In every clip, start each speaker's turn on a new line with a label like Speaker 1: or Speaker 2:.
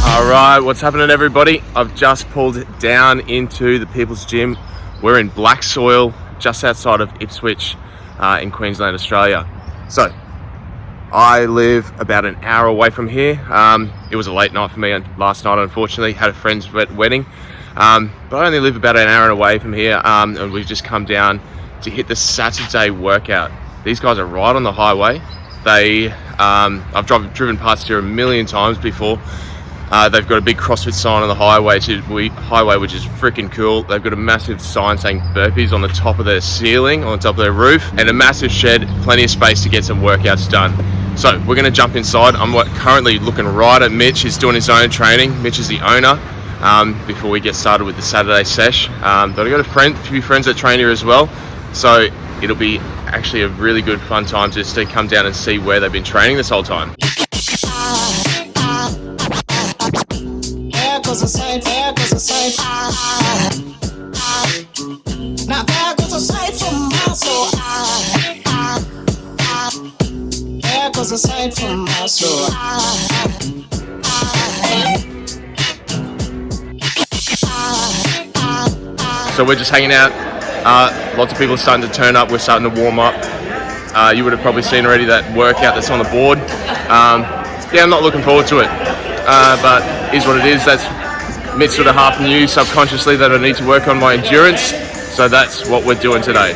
Speaker 1: Alright, what's happening everybody? I've just pulled down into the People's Gym. We're in black soil, just outside of Ipswich in Queensland, Australia. So, I live about an hour away from here. It was a late night for me last night, unfortunately. Had a friend's wedding. But I only live about an hour away from here, and we've just come down to hit the Saturday workout. These guys are right on the highway. I've driven past here a million times before. They've got a big CrossFit sign on the highway, which is freaking cool. They've got a massive sign saying burpees on the top of their ceiling, on the top of their roof, and a massive shed, plenty of space to get some workouts done. So we're going to jump inside. I'm currently looking right at Mitch. He's doing his own training. Mitch is the owner. Before we get started with the Saturday sesh, but I've got a few friends that train here as well. So it'll be actually a really good fun time just to come down and see where they've been training this whole time. So we're just hanging out. Lots of people are starting to turn up. We're starting to warm up. You would have probably seen already that workout that's on the board. Yeah, I'm not looking forward to it, but is what it is. That's Mitch sort of half knew subconsciously that I need to work on my endurance, so that's what we're doing today.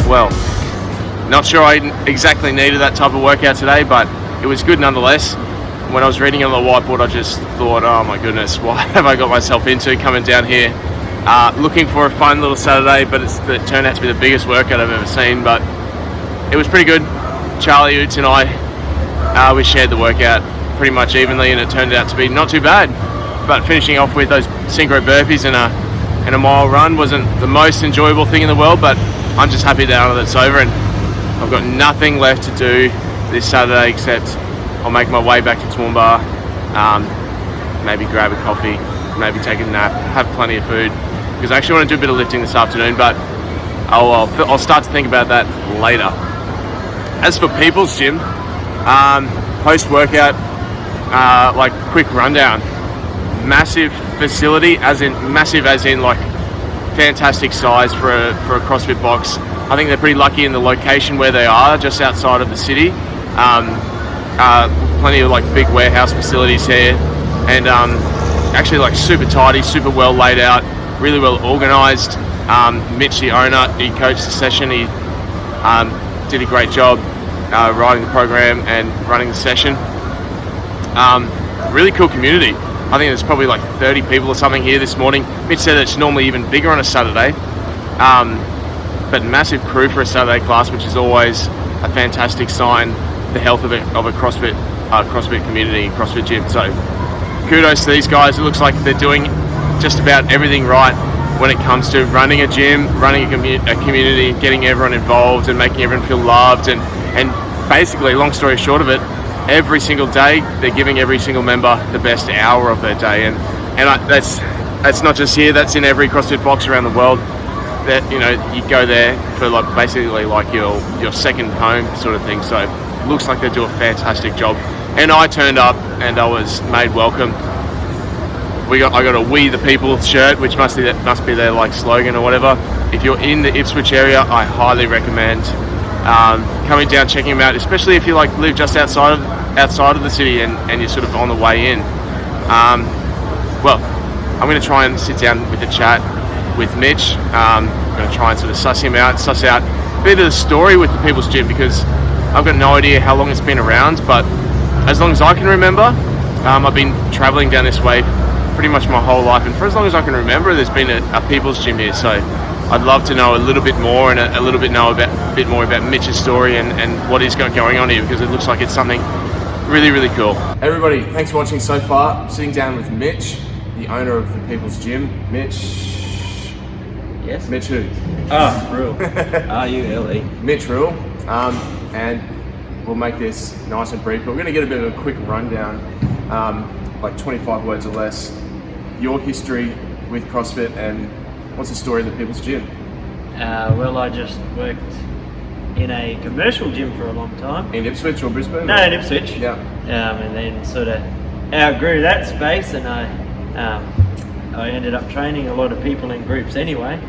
Speaker 1: Well, not sure I exactly needed that type of workout today, but it was good nonetheless. When I was reading on the whiteboard, I just thought, oh my goodness, what have I got myself into coming down here? Looking for a fun little Saturday, but it turned out to be the biggest workout I've ever seen, but it was pretty good. Charlie, Oots and I, we shared the workout pretty much evenly, and it turned out to be not too bad. But finishing off with those synchro burpees and a mile run wasn't the most enjoyable thing in the world, but I'm just happy now that it's over, and I've got nothing left to do this Saturday except I'll make my way back to Toowoomba, maybe grab a coffee, maybe take a nap, have plenty of food, because I actually want to do a bit of lifting this afternoon, but I'll start to think about that later. As for People's Gym, post-workout, like quick rundown. Massive facility, as in like fantastic size for a CrossFit box. I think they're pretty lucky in the location where they are, just outside of the city. Plenty of like big warehouse facilities here, and actually like super tidy, super well laid out, really well organized. Mitch, the owner, he coached the session. He did a great job writing the program and running the session. Really cool community. I think there's probably like 30 people or something here this morning. Mitch said it's normally even bigger on a Saturday. but massive crew for a Saturday class, which is always a fantastic sign, the health of a CrossFit community, CrossFit gym. So kudos to these guys. It looks like they're doing just about everything right when it comes to running a gym, running a community, getting everyone involved and making everyone feel loved. And basically, long story short of it, every single day they're giving every single member the best hour of their day. And that's not just here, that's in every CrossFit box around the world. That, you know, you go there for like basically like your second home sort of thing. So it looks like they do a fantastic job. And I turned up and I was made welcome. I got a "We the People" shirt, which must be their like slogan or whatever. If you're in the Ipswich area, I highly recommend coming down, checking them out, especially if you like live just outside of the city and you're sort of on the way in. Well, I'm going to try and sit down with a chat with Mitch. I'm going to try and sort of suss out a bit of the story with the People's Gym, because I've got no idea how long it's been around, but as long as I can remember, I've been travelling down this way pretty much my whole life, and for as long as I can remember, there's been a People's Gym here. So I'd love to know a little bit more and a little bit more about Mitch's story and what is going on here, because it looks like it's something really, really cool. Hey everybody, thanks for watching so far. I'm sitting down with Mitch, the owner of the People's Gym. Mitch.
Speaker 2: Yes.
Speaker 1: Mitch who?
Speaker 2: Rule. R-U-L-E.
Speaker 1: Mitch Rule. And we'll make this nice and brief. But we're going to get a bit of a quick rundown, like 25 words or less. Your history with CrossFit and what's the story of the People's Gym?
Speaker 2: Well, I just worked in a commercial gym for a long time.
Speaker 1: In Ipswich or Brisbane?
Speaker 2: No, in Ipswich.
Speaker 1: Yeah.
Speaker 2: And then sort of outgrew that space, and I ended up training a lot of people in groups anyway.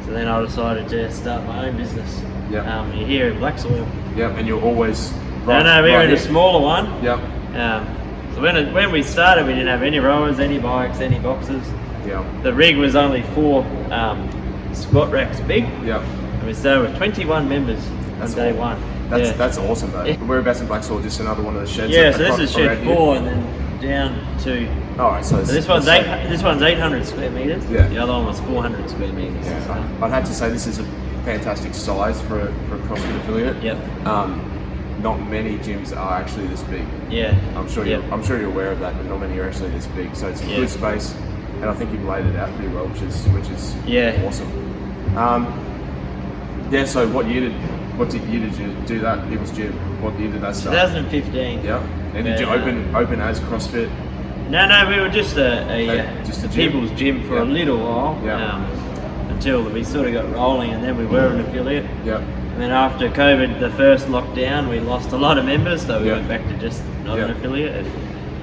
Speaker 2: So then I decided to start my own business.
Speaker 1: Yeah.
Speaker 2: You're here in Black Soil.
Speaker 1: Yeah, and you're always
Speaker 2: we're in a smaller one.
Speaker 1: Yeah.
Speaker 2: So when we started, we didn't have any rowers, any bikes, any boxes.
Speaker 1: Yeah.
Speaker 2: The rig was only 4 squat racks big.
Speaker 1: Yeah.
Speaker 2: And we started with 21 members on day one.
Speaker 1: That's awesome though. Whereabouts in Black Soil? Just another one of the sheds?
Speaker 2: Yeah, so this is shed 4 and then down to...
Speaker 1: Alright, so
Speaker 2: this one's 800 square metres.
Speaker 1: Yeah.
Speaker 2: The other one was 400 square metres.
Speaker 1: Yeah.
Speaker 2: So.
Speaker 1: I'd have to say this is a fantastic size for a CrossFit affiliate.
Speaker 2: Yep.
Speaker 1: Not many gyms are actually this big.
Speaker 2: Yeah.
Speaker 1: I'm sure you're aware of that, but not many are actually this big. So it's a good space, and I think you've laid it out pretty well, which is awesome. So what year did you do that, People's Gym? What year did that start?
Speaker 2: 2015.
Speaker 1: Yeah. And did you open as CrossFit?
Speaker 2: No, we were just a People's Gym for a little while.
Speaker 1: Yeah.
Speaker 2: Until we sort of got rolling, and then we were an affiliate.
Speaker 1: Yeah.
Speaker 2: And then after COVID, the first lockdown, we lost a lot of members, so we went back to just not an affiliate. And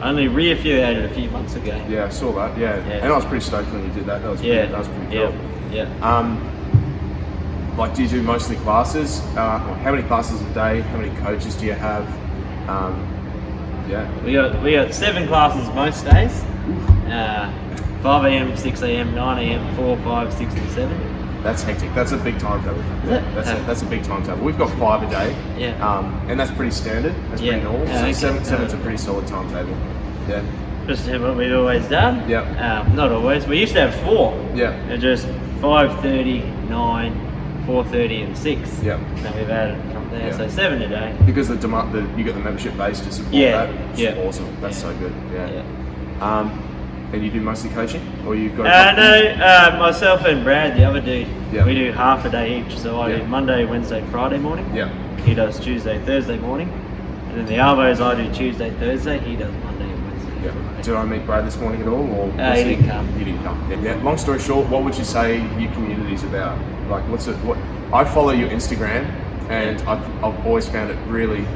Speaker 2: only re-affiliated a few months ago.
Speaker 1: Yeah, I saw that. Yeah. And I was pretty stoked when you did that. That was pretty cool.
Speaker 2: Yeah.
Speaker 1: Like, do you do mostly classes? How many classes a day? How many coaches do you have?
Speaker 2: We got 7 classes most days. 5 a.m, 6 a.m, 9 a.m, 4, 5, 6, and 7.
Speaker 1: That's hectic. That's a big timetable. That's a big timetable. We've got 5 a day.
Speaker 2: Yeah.
Speaker 1: And that's pretty standard. That's pretty normal. So seven's a pretty solid timetable. Yeah.
Speaker 2: Just what we've always done.
Speaker 1: Yeah.
Speaker 2: Not always. We used to have 4.
Speaker 1: Yeah.
Speaker 2: And just 5:30, 9, 4:30, and 6.
Speaker 1: Yeah.
Speaker 2: And we've added from there. So 7 a day.
Speaker 1: Because you got the membership base to support that. It's awesome. That's so good. Yeah. And you do mostly coaching, or you've got?
Speaker 2: No, myself and Brad, the other dude,
Speaker 1: Yeah.
Speaker 2: we do half a day each. So I do Monday, Wednesday, Friday morning.
Speaker 1: Yeah.
Speaker 2: He does Tuesday, Thursday morning, and then the Arvos I do Tuesday, Thursday. He does Monday and Wednesday.
Speaker 1: Yeah. Did I meet Brad this morning at all, or
Speaker 2: he didn't come?
Speaker 1: He didn't come. Yeah. Long story short, what would you say your community's about? Like, what? I follow your Instagram, and I've always found it really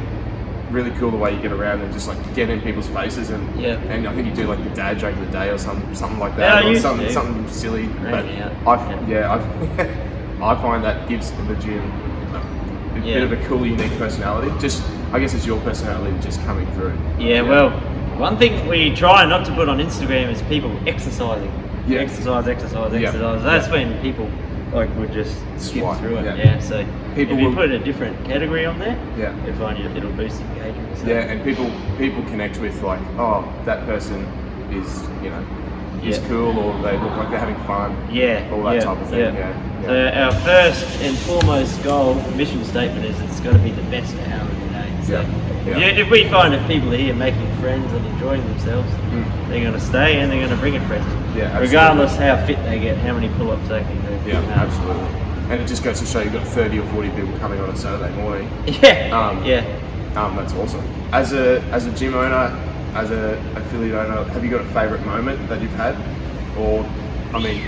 Speaker 1: cool the way you get around and just like get in people's faces and I think you do like the dad joke of the day or something like that, or something silly. But I find that gives the gym a bit of a cool, unique personality. Just I guess it's your personality just coming through.
Speaker 2: Well, one thing we try not to put on Instagram is people exercising. Exercise. That's when people would just skip through it. So people if you put a different category on there, you find it'll boost engagement. So.
Speaker 1: Yeah, and people connect with like, oh, that person is is cool, or they look like they're having fun.
Speaker 2: Yeah.
Speaker 1: All that type of thing. Yeah.
Speaker 2: So our first and foremost goal, mission statement is it's got to be the best hour of the day. So if we find if people are here making friends and enjoying themselves, they're going to stay and they're going to bring a friend.
Speaker 1: Yeah, absolutely.
Speaker 2: Regardless how fit they get, how many pull-ups they can do.
Speaker 1: Yeah, absolutely. And it just goes to show you've got 30 or 40 people coming on a Saturday morning. That's awesome. As a gym owner, as a affiliate owner, have you got a favourite moment that you've had? Or, I mean,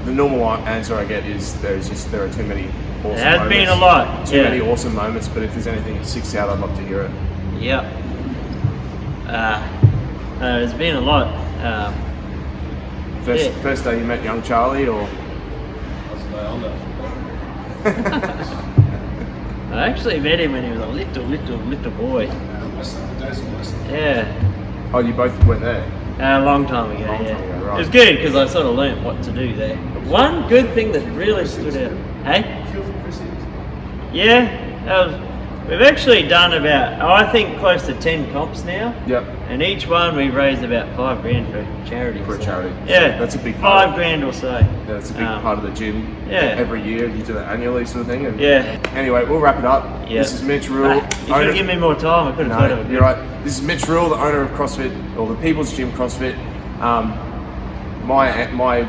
Speaker 1: the normal answer I get is there are too many awesome moments.
Speaker 2: There has been a lot.
Speaker 1: Too many awesome moments, but if there's anything that sticks out, I'd love to hear it.
Speaker 2: Yeah. There's been a lot.
Speaker 1: First day you met young Charlie, or?
Speaker 2: I actually met him when he was a little boy. Yeah.
Speaker 1: Oh, you both went there?
Speaker 2: A long time ago,
Speaker 1: Right.
Speaker 2: It was good because I sort of learnt what to do there. But one good thing that really stood out, we've actually done about, I think, close to 10 comps now.
Speaker 1: Yep.
Speaker 2: And each one we've raised about $5,000 for charity.
Speaker 1: For a charity.
Speaker 2: Yeah.
Speaker 1: That's a big part.
Speaker 2: $5,000 or so.
Speaker 1: Yeah, that's a big part of the gym.
Speaker 2: Yeah.
Speaker 1: Every year you do that annually, sort of thing. And
Speaker 2: Anyway,
Speaker 1: we'll wrap it up.
Speaker 2: Yeah.
Speaker 1: This is Mitch Rule.
Speaker 2: You should have given me more time. I could have thought of it.
Speaker 1: You're right. This is Mitch Rule, the owner of CrossFit, or the People's Gym CrossFit. My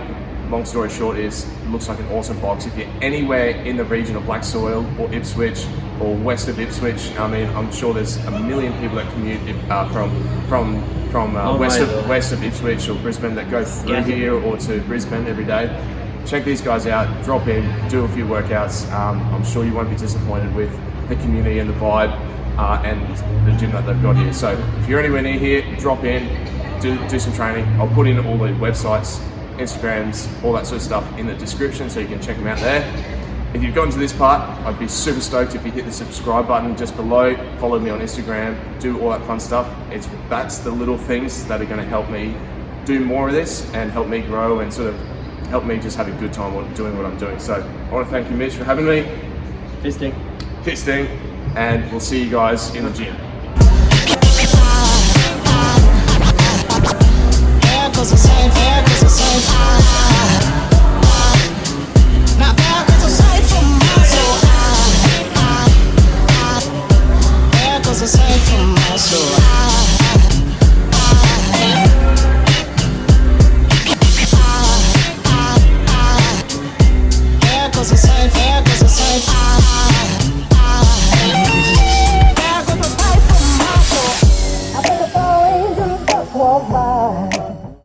Speaker 1: long story short is, it looks like an awesome box. If you're anywhere in the region of Black Soil or Ipswich or west of Ipswich, I mean, I'm sure there's a million people that commute from west of Ipswich or Brisbane that go through here or to Brisbane every day. Check these guys out, drop in, do a few workouts. I'm sure you won't be disappointed with the community and the vibe and the gym that they've got here. So if you're anywhere near here, drop in, do some training. I'll put in all the websites, Instagrams, all that sort of stuff in the description so you can check them out there. If you've gotten to this part, I'd be super stoked if you hit the subscribe button just below, follow me on Instagram, do all that fun stuff. That's the little things that are going to help me do more of this and help me grow and sort of help me just have a good time doing what I'm doing. So I want to thank you, Mitch, for having me.
Speaker 2: Fisting.
Speaker 1: And we'll see you guys in the gym.
Speaker 3: Cause the same